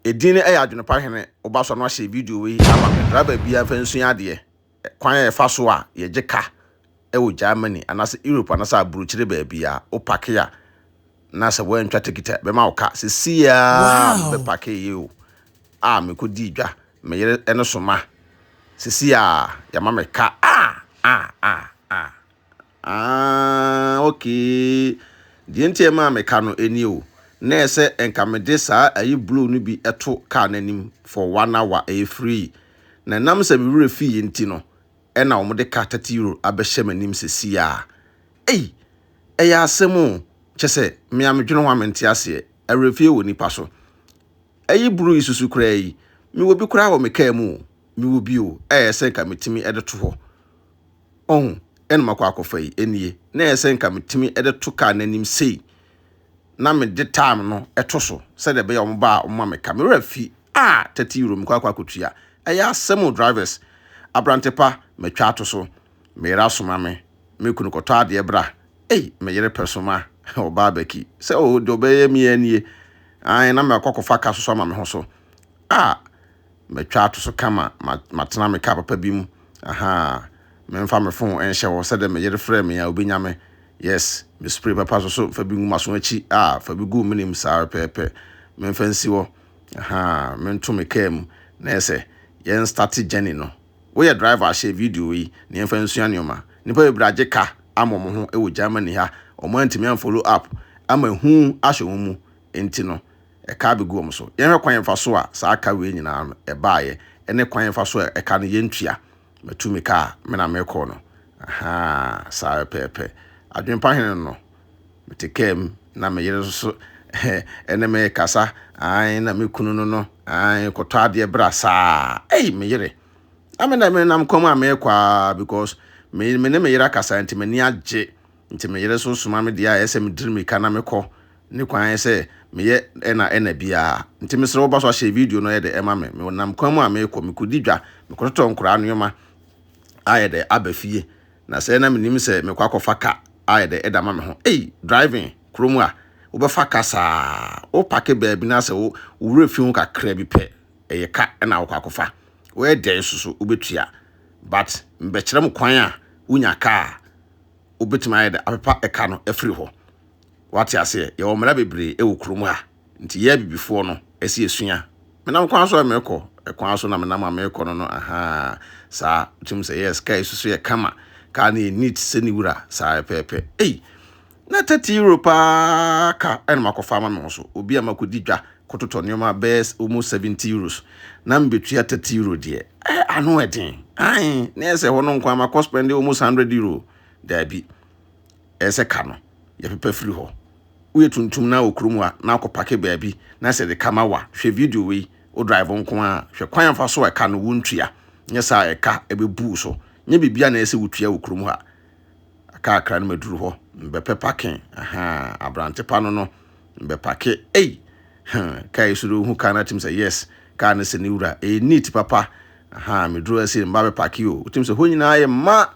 edin Adwenepahene oba so no hye video we ama me driver bia fa nsu ade kwan e fa so a ye geka e wo Gɛrmany anase Europe anase aburukyire ba bia o pake ya na se wo ntwa tikita be ma wo ka se sia be pake ye o a me ko di dwa me yere ene soma se sia ya ma me ka okay di ntie ma me ka no eni o na ese enka me de saa ayi blue no bi eto car nanim for 1 hour e free na nam se me wure fi nti no e na wo de car 30 euro abehye manim se sia ya asemu chese me amedwene ho amenti ase e refie wo nipa so ayi blue isusu kura yi me wo bi kura wo me ka mu me wo bi o ese enka metimi e de to ho en makwa akofa yi enie na ese enka metimi e de to car nanim sei na me de time no etoso se de be ya omba omma me camera fi 30 euro me kwa kotua eya asem drivers abrantepa me twa atoso me ra soma me kunu koto ade bra me yere persoma oba Becky se o do be mi anie na me akokofa ka so ma me ho so me twa atoso kama matena me ka papa bi mu me mfa me phone enhye wo se de me yere frame ya obenya me yes me spray papa so fa bi nguma so achi fa bi gu minim sa pepe me fancy wo me nto me kam na ese yen start journey no we driver share video yi na yen fancy anoma nipa be braje ka amomo ho e wo Gɛrmany ha o mo antimi an follow up ama hu ahye wo mu enti no e ka be gu om so yen kwan fa so a sa aka we nyina no e baaye ene kwan fa so e ka no yentua metu me ka me na me ko no sa pepe Adwenepahene no metikem na me yere so ene me kasa na me kunu no koto ade bra sa me yere amena me nam koma me kwa because me ne me yere kasa nti me ni age nti me yere so suma me dia ese me diri me kana me ko ni kwan ese me ye ena bia nti me sere wo ba so share video no ye de ema me nam koma me ko me kudi dwa me ko to nkura anoma aye de abafie na se na me nim se me kwa kofa ka de edama me ho driving kromu a wo be fa kasa o pake baabi na se wo refi ho kakra bi pe ye ka na wo kwakofa wo de susu wo betua but mbe kire m kwan a unya ka obetima ye de apepa eka no afri ho wate ase ye wo mra bebre wo kromu a nti ye bibifo no esi esua me nam kwan so me ko kwan so na me nam me ko no sa tum say yes kai susu ye kama ka na need seni wura sa pepe na 30 euro pa ka en makofa ma me so obi amakodi dwa kototo nyoma best almost 70 euros na mbetua 30 euro de ano eden na ese ho no nkwa ma cost spend almost 100 euro da bi ese ka no ye pepe free ho uye tuntum na okrumu a na akopake ba bi na se de kama wa hwe video we o drive nko a hwe kwan fa so e ka no wontua nye sa e ka e be bu so nye bibia na ese wotua okrumu ha aka akra na maduru ho mbepe parking abrantepa no mbepake kai suru hu kana tim say yes kana se ni wura neat papa meduru ase mba be parking o tim say ho nyina ye ma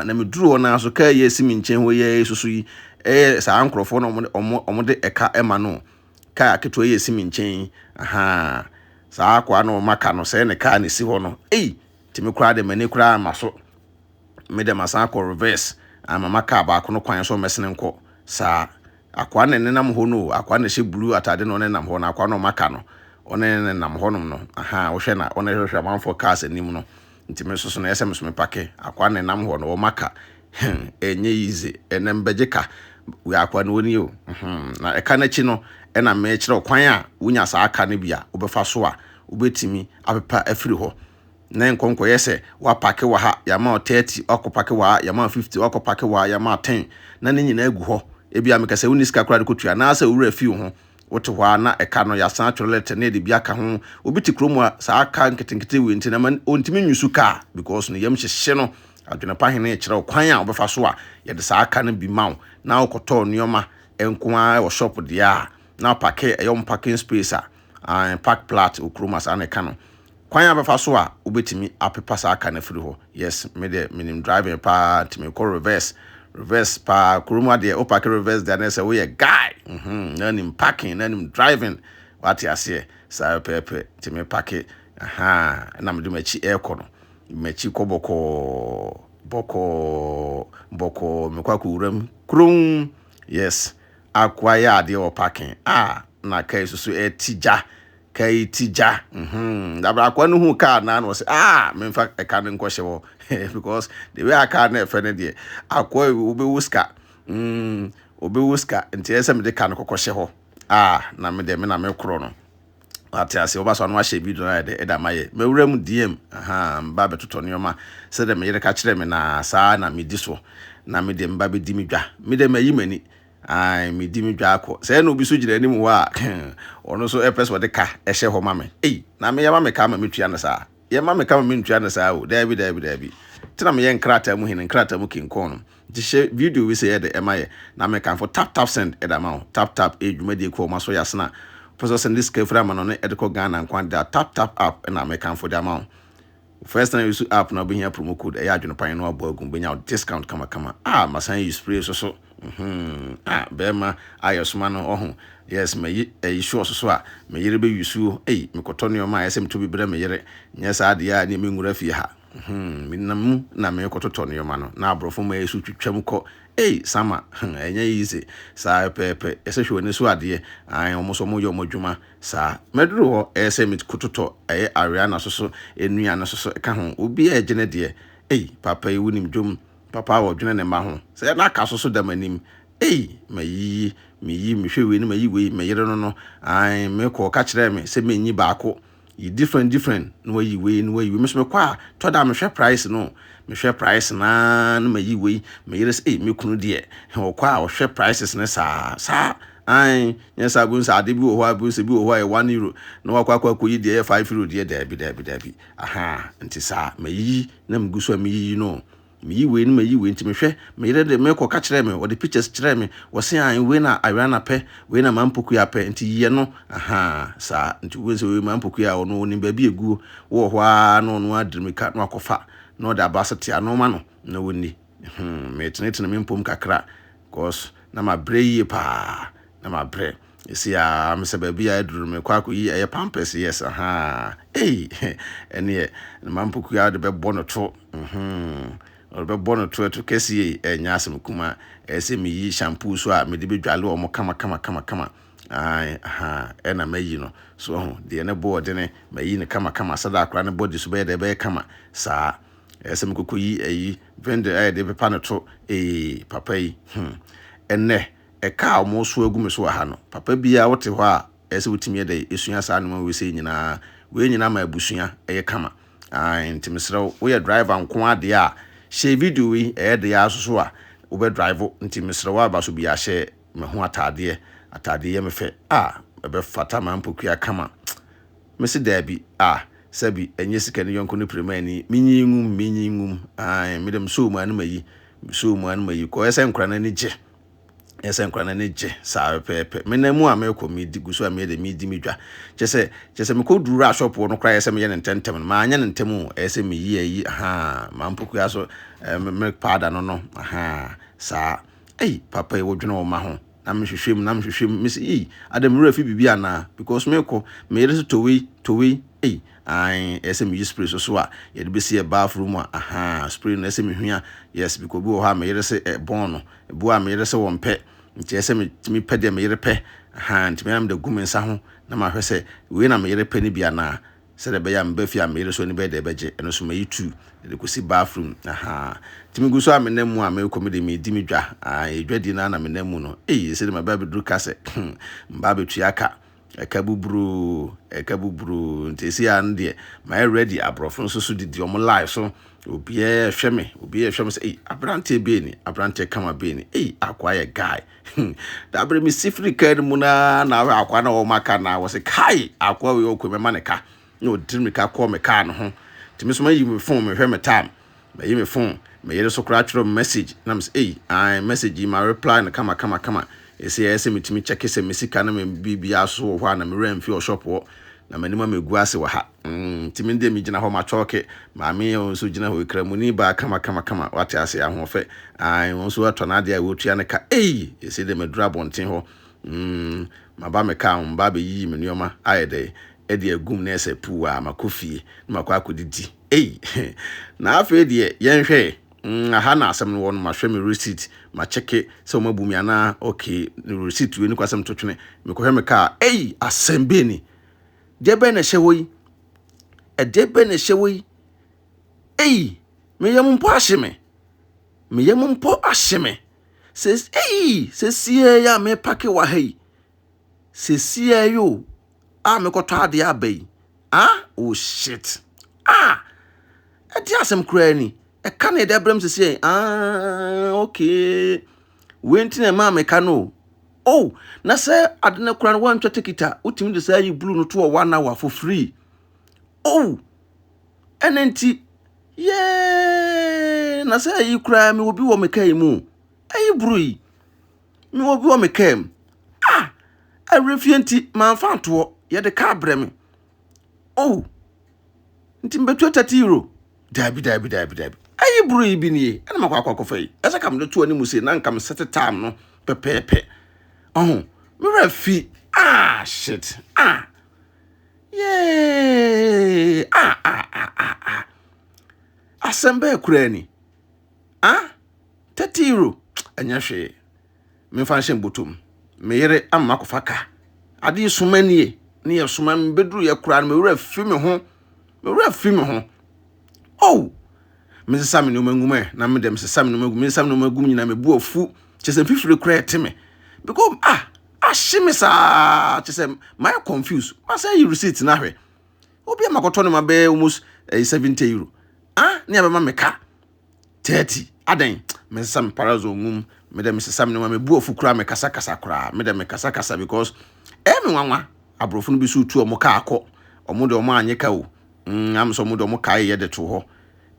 na meduru ho na so kai yesi mi nchen ho ye susu yi sa ankrofo no omo de eka ema no kai aketo yesi mi nchen sa akwa no maka no se ne ka ne si ho no timi kura de mani kura maso me de masa ko reverse mama ka ba ko no kwan so mesene nko sa akwa ne nam ho no akwa ne she blue atade no ne nam ho na akwa no maka no one ne nam ho no wo hwe na one hwe man for cars anim no ntimi so na SMS me pake akwa ne nam ho no wo maka enye easy enem bejeka we akwa no woni o na eka na chi no na me kire kwan a wonya sa aka ne bia wo befa so a wobetimi apepa afiri ho na nkonko yese wa pake wa ha ya ma 30 okopake wa ya ma 50 okopake wa ya ma 10 na ne nyina agu ho ebia me kase uniska kra de kotua na asa wura fi ho wote hwa na eka no ya san atwelete na de bia ka ho obiti kromu a sa aka nketenkete we nti na man ontimi nyusu ka because no yam hyehye no Adwenepahene kire kwan a obefa so a ye de sa aka no bi mawo na okoto nioma enkoa wo shop dia na pake eyom parking space a park plat okroma sa na eka no kwan abefa so a obetimi apepa sa aka na firi ho yes me de minim driving pa timi ko reverse pa kuruma de o park reverse there na say we guy na nim parking na nim driving wate ase saa pepe ti me pake na me de machi ekɔ no machi kɔ bɔkɔ me kwa kuram krum yes akwa ya ade o pake na kai susu tija kai tija dabra akwa no hu car na no say me fa e ka no nkɔhye wo because the way aka na efe ne de akwa obewuska obewuska nti ese me de ka no kokɔhye ho na me de me na me kro no ati ase oba so no ahye video na de eda maye mewuram DM mba betoto nioma se de me yere ka kire me na saa na me di so na me de mba be di me dwa me de mayi mani me di me dwa akɔ se na obi so gire anim wo ono so epeso de ka ehye ho ma me na me yama me ka ma me tua na saa yama me ka ma me tua na saa o dabi tina me ye nkrata mu hin nkrata mu kinkon no di she video we say de emaye na me kan for tap send eda ma tap edwuma de ko ma so yasna person send this kefra ma no ne edeko Ghana nkwan da tap app na me kan for the amount first time you use app na be here promo code Adwenepahene no abo agum benya discount kama masan you spray so bema ayosuma no ohu yes me sure so me yere be yusu me koto ne ma yesem to bi bere me yere nyesa ade ya ne me ngura fie ha minam na me koto ne ma no na abrofo ma yesu twetwam ko sama enya easy sa pepe ese hwe ne so ade omo so mo yo modwuma sa meduru ho ese mit kototo area na so enua na so ka ho obi e gene de papa yi wunim dwom papa wo dwene ne ma ho se na ka so da manim me hwe we ni mayi we me yere no me ko ka kire me se me nyi baako yi different no yi we me so me kwa to da me hwe price no me hwe price na mayi we me yere se me kunu de ho kwa wo hwe prices ne sa yes agun sa de bi wo abu se bi wo €1 no wakwa yi de €5 de dabi nti sa mayi na mguso mayi no me we ni mayi we nti me hwe me yere de me ko ka kire me wo de pictures kire me wo se we na ariana pe we na mampoku ya pe nti ye no sa nti we se we mampoku ya ono ni ba bi egu wo ho no adrimika no akofa no da basati anoma no na woni me tenetene me mpom kakra cause na ma breye pa na ma bre esi me se ba bi aduru me kwa yi pampers yes ene na mampoku ya de be bono to orbe bono to kesi enya asem kuma ese me yi shampoo so me de be dwale o mo kama ena mayi no so de ne board ne mayi ne kama sada akra ne body so be de be kama sa ese me kokoyi vendor de be panoto papa yi enne ka mo so agu me so ha no papa bia wote ho a ese wutimi de esua sa no we se nyina we nyina ma abusua kama ntimsrew we driver nko ade a she video yi de ya so a wo be drive ntimsrew aba so bia she me ho atade ye me fe be fata ma mpokua kama me se dabi sabi enye sika ne yonko ne premani minyingum me dem so mu anu mayi ko ese nkra na ni je sa pepe menamu ameko mi di guso am de mi di mi dwa chese me ko duru a shop no kra ese me ye ntentem ma anya ntemu ese me yi ma mpoku aso me pada no sa papa e wodwena wo ma ho na me hwehwem me se adam rafi bibia na because me ko me yere to we ese me spray so a ye de be see bathroom spray na ese me hwia yes because bi wo ha me yere se bon no bu a me yere se wo mpe nti ese me pede me yere pe nti me am de gumensa ho na ma hwe se we na me yere pe ni bia na se de be ya mba fi a me yere so ni be de beje eno so me yitu de ko si bathroom nti me guso amenamu a me ko me de me di me dwa edwadi na amenamu no se de ma ba be duru kase mba be tuaka ekabubru ntesi an de my ready abrofo so didi omo live so obi e hweme say abrante be ni abrante kama be ni akwa ye guy da bre mi sifri card mu na akwa na o maka na wo say kai akwa we okwe me ka no dirmi ka call me ka no ho timi so ma yi me phone me hwe me time me yi me phone me yere so kra tro message na me say message my reply na kama ese mitimi check se mesika na me bibia so ho na me remfi o shop wo na manima me gu ase wa ha timi de mi gina ho ma choke ma me o so gina ho Gɛrmany ba kama wate ase ahofe won so atona de a wotua ne ka ese de medura bonten ho Maba me ka mba be yi me nneoma ayede e de agum na ese pu a makofie na makwa akodidi na afa de yenhwe aha na asem no won ma hwe me receipt ma check so ma bumi ana okay receipt we ni kwasem totwene me ko hwe me ka asem be ni de be na hye woyi e de be na hye woyi me yam mpo ahye me yam mpo ahye me says sie ya me pake wa hey sie yo me ko to ade abai oh shit e di asem kura ni e ka na de brem sie okay wenti na ma me ka no na se adene kura no wan twete kita utimi de say blue no to 1 hour for free enenti na say yi kura me obi wo me kai mu brui me obi wo me kam refienti man fanto ye de ka brem nti mbetu 30 euro dabi brui bi ni na makwa akofai esa kam de to ani muse na nkam set time no pepepe me refi shit asembe kurani 30 euro anya hwe me fa hye botom me yere amma kofaka ade sumanie ne ye suma mbedru ye kura me wura fi me ho me sesam ne mangume na me dem sesam ne mangume sesam ne magum nyina me bu ofu chese fifire kura eteme because ashime sa chese my confused ma say you receipt na hwe obi amakoto ne mabe almost 70 euro ne aba ma meka 30 adan me sesam parazo ngum me dem sesam ne me bu ofu kura me kasa kura me dem kasa because me wanwa abrofo no bi so tu omo ka akọ omo de omo anyeka o am so omo de omo ka ye de to ho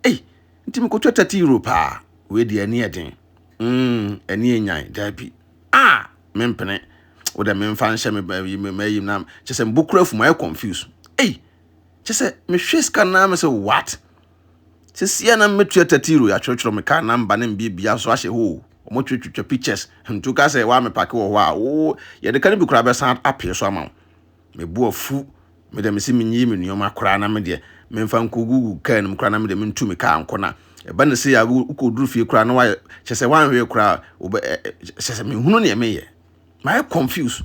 nti me ko 30 euro pa we de ani eden ani enyan dabi me mpene o de me mfa nhye me mayim na chese mbokura fu my confused chese me hweska na me say what sia na me 30 euro ya chorchoro me ka namba na mbia so ahye ho omo twetwetwa pictures ntu ka say wa me pake wo ho ye de kan bi kura be san apie so ama me bu ofu me de me si menyi me nuoma kura na me de me mfa nkogugu kan me kura na me de me ntu me ka ankona e ba ne se ya ukoduru fie kura na wa chese wan hwe kura chese me hunu ne me ye my confused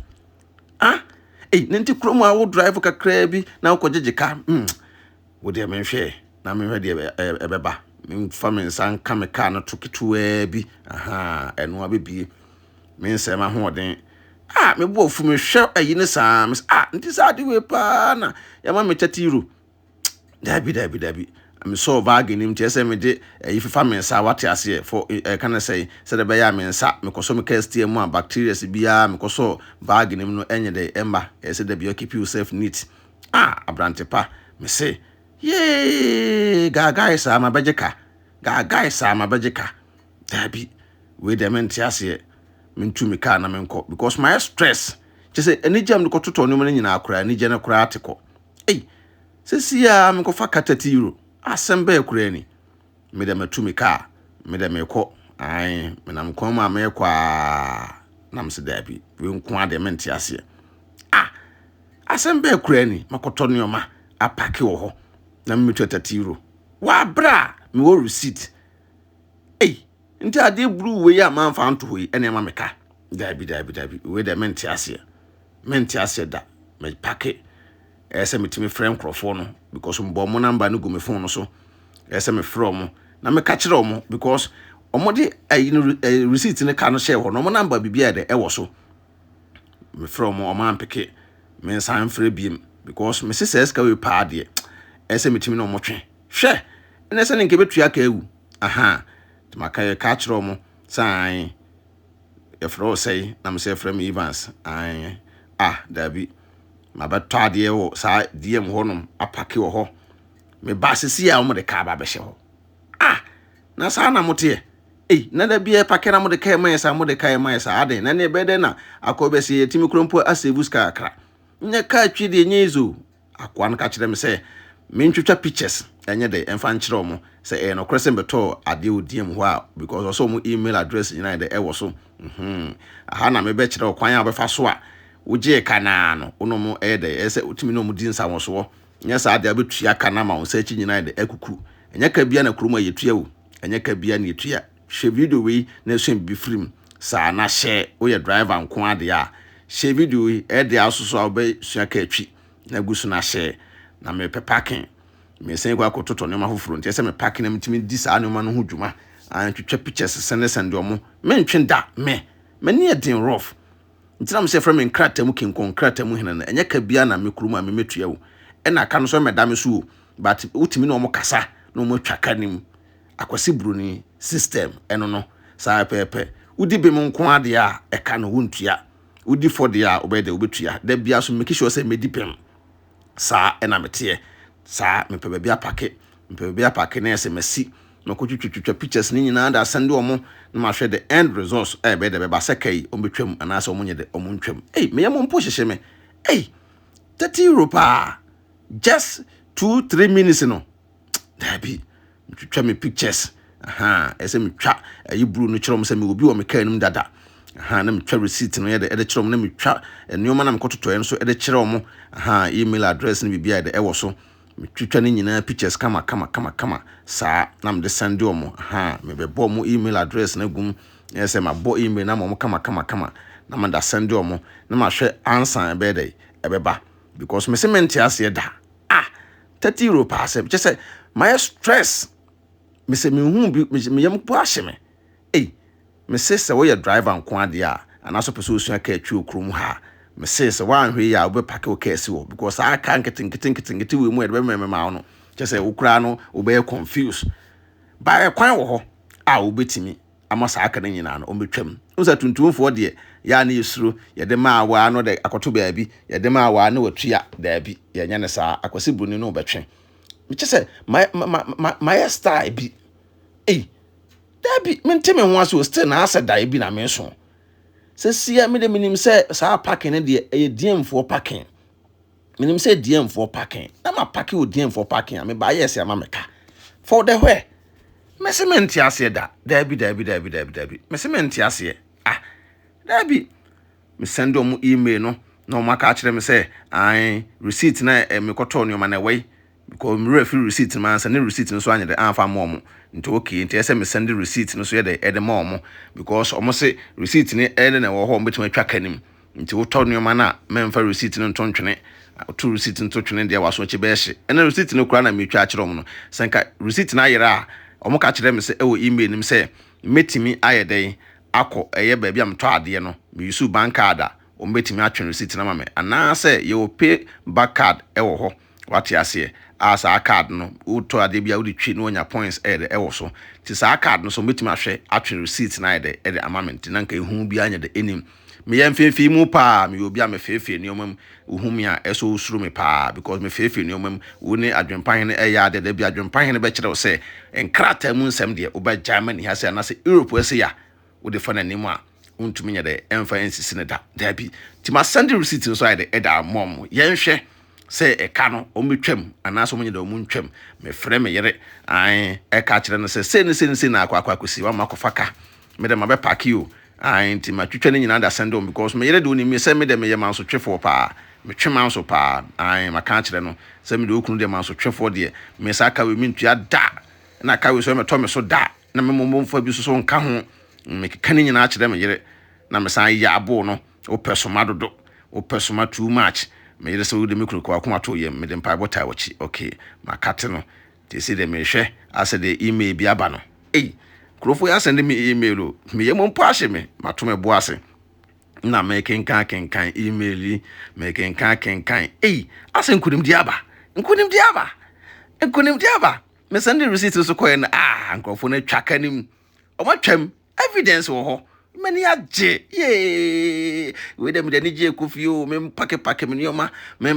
nenti kromo a wo drive kakra bi na wo jejeka wo de me hwe na me hwe de ebeba me fa me nsan ka me ka no toketua bi eno abebie me nse ma hoden me bo fu me hwe ayi ne saa me nti sa de we pa na ya ma me 30 euro dabi me so bag nim ti ese me de ayi fa me nsa wate ase for kana say se de be ya me nsa me koso me cast mu a bacteria se bia me koso bag nim no enye de emba ese de be keep yourself neat abrante pa me say gaga isa ma bejeka dabi we de men ti ase me ntu me ka na me nko because my stress just say any jam ko toto no me nyina akura ni je na kura ateko se sia me ko fa 30 euro asembe akura ni me de matu me ka me de me ko me na mko ma me kwa na mse dabi we nko ade men ti ase asembe akura ni makoto nioma apake wo ho na me 30 euro wa bra me wo receipt nti ade blue we ya man fa nto hoyi ene ma meka dabi we de menti ase da me pake ese metimi friend crofo no because mbo mo number no go me phone no so ese me from na me ka kire omo because omo de receipt ne ka no share ho no mo number bibia de ewo so me from omo ampeke me san frɛ biem because me sese ka we pa de ese metimi no mo twe hwe ene se ne nke betua ka ewu maka ka kire omo san e fro say na me say from Evans dabi ma beto ade wo sa diem honum apake wo ho me ba sesi a mo de ka ba be hye ho na sa na mote na da bia pake na mo de ka mai sa ade na ne be de na akobe se yetimi krompo asevu ska akra nya ka twi de nyezo akwa no ka kire me se mentwitwa pictures enye de emfa nkyerɛ omo sɛ no kwese beto ade odiem ho a because also mo email address nyina de ɛwɔ so aha na me be kyerɛ okwan a befa so a wogye kana no ono mo de ɛsɛ otimi no mo di nsa woso nyɛ saa de abetua kana ma wo search nyina de akuku enye ka bia na kromo yetua wo enye ka bia na yetua hwe video we na so bi film saa na hye wo ye driver nko ade a hye video we de asoso a obe sua ka atwi na gusu na hye na me parking me sen kwa kototo ne ma foforo nti se me parking na mtimi di saa ne ma no ho dwuma an twetwa pictures sende omo me ntwe da me ni e den rough nti na me se fra me nkrata mu kinkon nkrata mu hena na enye ka bia na me kuruma me metua wo e na ka no so me da me so but utimi na omo kasa na omo twaka nim akwasi bruni system eno no saa pepe udi be mu nko ade a e ka no wontua udi for de a obede obetua da bia so make sure say medipem saa ena metie saa me pebe bia pake na ese masi no ko twitwa pictures ni nyina da sende omo na ma hwe the end results be de be ba sekai o betwam anasa omo nye de omo ntwam me yam mpo hyehye me 30 euro pa just 2-3 minutes no da bi twitwa me pictures ese me twa ayi bru no kyerɛ mo se me obi wo me ka enum dada na me twa receipt no ye de kyerɛ mo na me twa nneoma na me kototo en so de kyerɛ mo email address ni bibia de ɛwɔ so me twitwa ni nyina pictures kama saa na me de send omo me be bo mo email address na gum yes ma bo email na mo kama na me da send omo na ma hwɛ answer be de ebeba because me se mente ase da 30 euro pa se just say my stress me se me hu me yam po ahye me me se se wo ye driver nko ade a anaso pese osua ka atwi okrom ha me se se wan hwe ya obe pake o kesi wo because I can't get we mu e be ma no just say ukura no obe confused ba kwan wo ho a obetimi ama sa aka nyina no ometwam unsa tuntumfo de ya na yesuro ye de ma wa no de akoto baabi ye de ma wa na watua daabi ye nya ne sa akwase bruni no obetwe me say my style bi daabi menteme ho aso still na asa dai bi na me so se sia me de minim se sa parking ne de e DM4 parking minim se DM4 parking na ma parking o DM4 parking me ba yes ya ma meka for the where measurement ase da daabi measurement ase daabi me send them email no maka kire me say receipt na me koto no ma na wey because me refi receipt man say ne receipt no so anya de anfa mo nti okay nti ese me send the receipt no so ye de mo because omo say receipt ni na wo ho mbetima twa kanim nti wo to no ma na memfa receipt no ntontwene to receipt ntontwene de waso che be hye ena receipt no kura na me twa kire no senka receipt na yera a omo ka kire me say e wo email nim say metimi ayeden akọ eye ba bia mto ade no me use bank card a o metimi atwen receipt na ma me ana say you will pay back card e wo ho wati ase as a card no uto ade bia udi twi no nya points e wo so ti sa card no so metimi ahwe atwen receipt na e de amount na nka ehu bia nya de enim me yem fefi mu pa me obi a me fefi ni omam uhumi a eso usuru me pa because me fefi ni omam woni adwenpahene e ya de bia adwenpahene be kire wo se enkrata mu nsem de oba Germany ha se na se Europe ese ya wo de fa na nimu a untumi nya de emfa ensisi ne da bi ti ma send receipt so ai de e da mom yenhwe se e ka no o metwam anaso mo nya de o muntwam me frɛ me yere e ka kire no se ne na akwakosi wa makofaka me de ma be pack you nti ma twetwa ne nyina da send on because me yere de oni me se me de me ye man so twefo pa me twema so pa ma ka kire no se me de okunu de man so twefo de me sa ka we mintua da na ka we so me to me so da na me momfa bi so nka ho me ka ne nyina kire me yere na me san ya abo no o persoma dodo o persoma too much me yere so de me kunu kwa kuma to ye me de mpa bota wachi okay ma kate no ti se de me hwe ase de email bi aba no krofo ya send me email o me ye mo mpo ahye me mato me bo ase na me kenkan email me kenkan ase nkunim di aba me send the receipt so koye na krofo na twaka nim o ma twam evidence wo ho mani age ye we dem de ni je kofi o me mpake me nioma me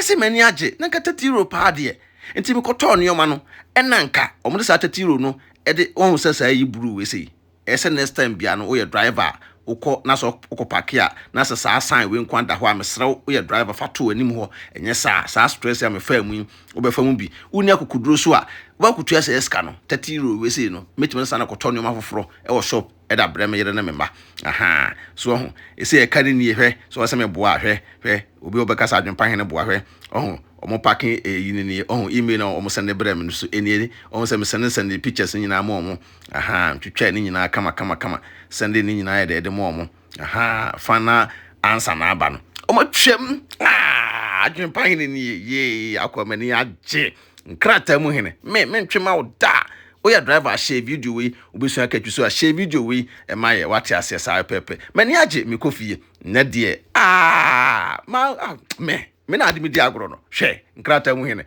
se mani age na kata 30 euro pa de enti me koto nioma no enanka omo de sa 30 euro no e de won sesa yi buru we sei ese next time bia no o ye driver uko na so uko pakia na sa sign we nkwanda ho amesrew wo ye driver fa to anim ho enye sa stress ya me fa mu obefa mu bi uni akukuduro so a wo akutua se eska no 30 euro we say no metime sa na koto nyoma foforo e wo shop e da brem yere na memba so ho e say e ka ni hwe so se me boa hwe obi obekasa Adwenepahene boa hwe omo packing yinini email na omo send brem no so eni omo se me send pictures nyina ma omo twetwa ni nyina kama send ni nyina ya de mo omo fana answer na aba no omo twem Adwenepahene ni ye akwamani age nkrata mu hene me ntwema wo da oya driver share video we obesu akatwu so share video we e maye wate ase sa pepe mani age me kofie na de me na ade me di agro no hwe nkrata mu hene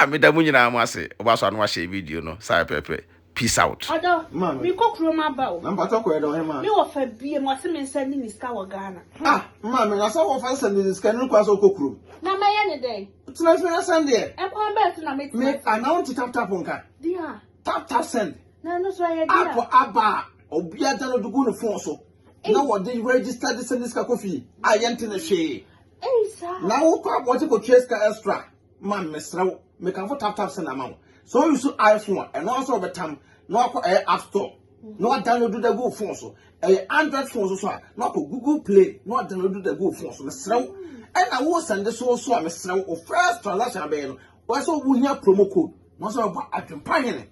me da mu nyina mu ase obaso anu share video no sa pepe peace out odo me kokro ma ba o namba to ko edo he ma me wo fa bie mo se me send ni ska wo Ghana me na so wo fa send ni ska ni kwa so kokro na me ye ne dey tuna fi na send e kwa ba tu na me announce tap nka dia tap send na no so ye dia apo aba obia da no dugu no phone so na wo dey register the send ska kofi ayente na hwe sir na wo kwa bote ko treska extra man mesraw me kan for tap send amount so you use iPhone and also betam no akọ App Store no download the go phone so Android phone so no akọ Google Play no download the go phone so mesraw and I will send so a mesraw o first transaction be no wo so wo hia promo code no so ba Adwenepahene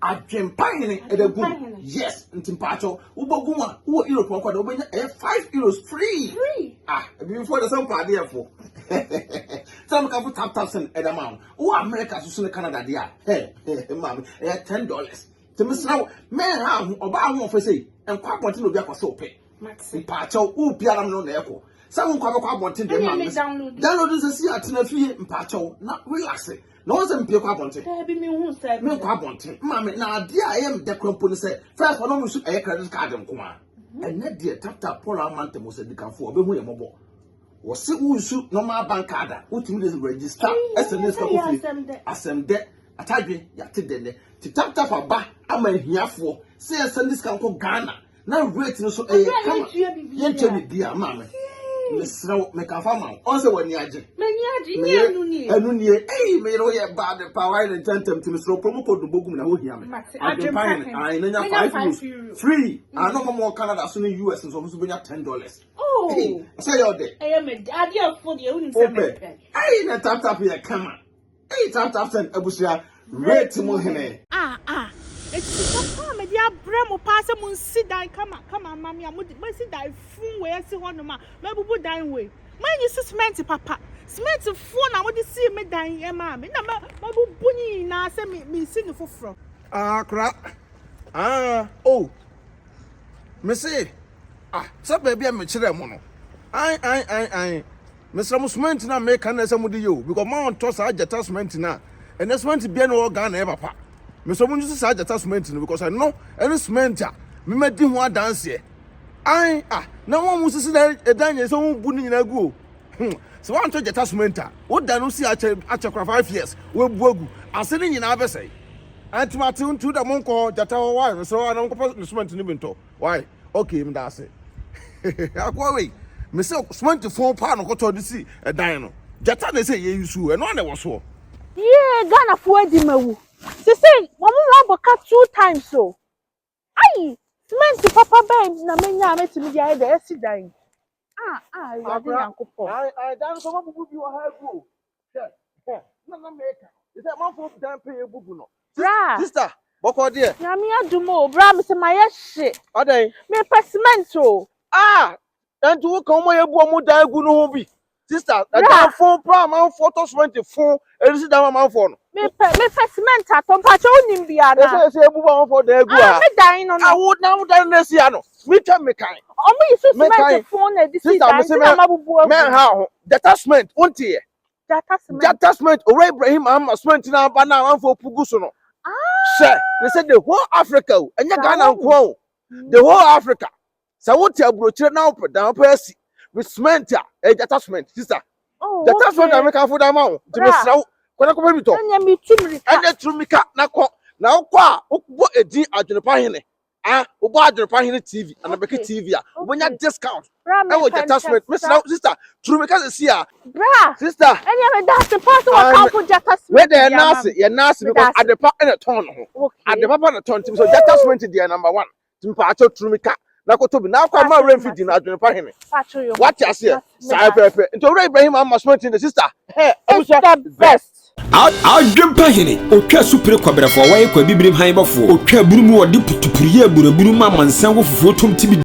Adwenepahene edagu yes ntimpacho uboguma wo Europe kwa da obenya 5 euros free before the some party for some can tap send edamount wo America so Canada dia mama $10 to miss now man ha oba ho for say enkwa abonte no bi akoso pe mpacho wo biara no na eko some kwa abonte de man download this see atena fie mpacho na relax na won se mpie kwa abonte bi me hu say me kwa abonte mama na ade a yem de krompo ni say first one no so credit card nko a ene de tap Paul amante mo se dikanfo obehu ye mobo wose usu normal bank card utimi de register SMS ka kofi asem atadwe yate de ti tap aba ama hiafo say send this kan ko Ghana na rate no so kama yenche bi dia mama mesraw me ka fama on se wani age ni anu ni me ro ye bad power and tentem ti mesraw promo code bogum na ho hia me Adwenepahene I na 5 euros free no more Canada so in US so benya $10 say your day me ade afo de uni se me na tap here kama tap send abusia rate mo hene it's papa me dia bremo pass mo sit down kama mami mo sit down fun we si ho no ma bubu dan we man you cement papa cement fun na mo de see me dan e ma me na bubu ni na se me si no foforo kra me say so baby me kire mo no ai Mr. Musment na make na se mo de yo because man to sa jeta cement na and cement bia no Ghana e papa Mr. Munju sa jeta cement no because I know any cement me medi ho adanse na won mu sisi da edanye so bu ni nyina gu so wan to jeta cement wo da no si ache 5 years we bu agu ase ni nyina abesai antimati untu da monko jeta wo why so na monko cement ni binto why okay me da ase akwa we me say cement phone pa no koto di si edan no jeta na say ye yusu e no na wo so Ghana fo adi mawu se say mo mo boka 2 times so cement papa ben na menya metimi dia e da esi dan ya de yankopo dan so mo bubu bi wo ha gu na make is that man for dan pay bubu no sister boko there na me adumo bra me se maye hye odan me cement o and to come mo ye bu mo dan gu no ho bi sister that phone pra man photo 20 phone e si dan man phone me cement atom pa cho nim bia na say bu man for dan gu me dan no would now dan na si ano me twa me kan omo yi so cement phone na di si dan na mabubu men ha ho detachment wonte detachment ore Ibrahim cement na ba na man for pugu so no they said the whole Africa enya Ghana nko the whole Africa so what abrochire na opedan pasi with cement detachment sister detachment na make afo da ma wo to me sraw kwana ko bibito enya mi tumrika enya tumrika na ko na ko a okbo edi Adwenepahene Obo Adwenepahene TV and BeckyTv a discount. I will get attachment. Mr. Sister, true because see ya. Bra. Sister. And you that's the person who come for attachment. Where they nasty, you're nasty because at the park in a ton. At the papa in a ton, so attachment to the number one. Timpacho Trumika. Nakotobi now come my refugee in Adwenepahene. What you say? Cyber. Into Ibrahim must went in the sister. Hey, it's the best. Adwenepahene otwa supre kwabrafo wa ye kwa bibrim han bafo otwa burumu odi putupuriye buraburu ma mansan wo fufuo tom tibi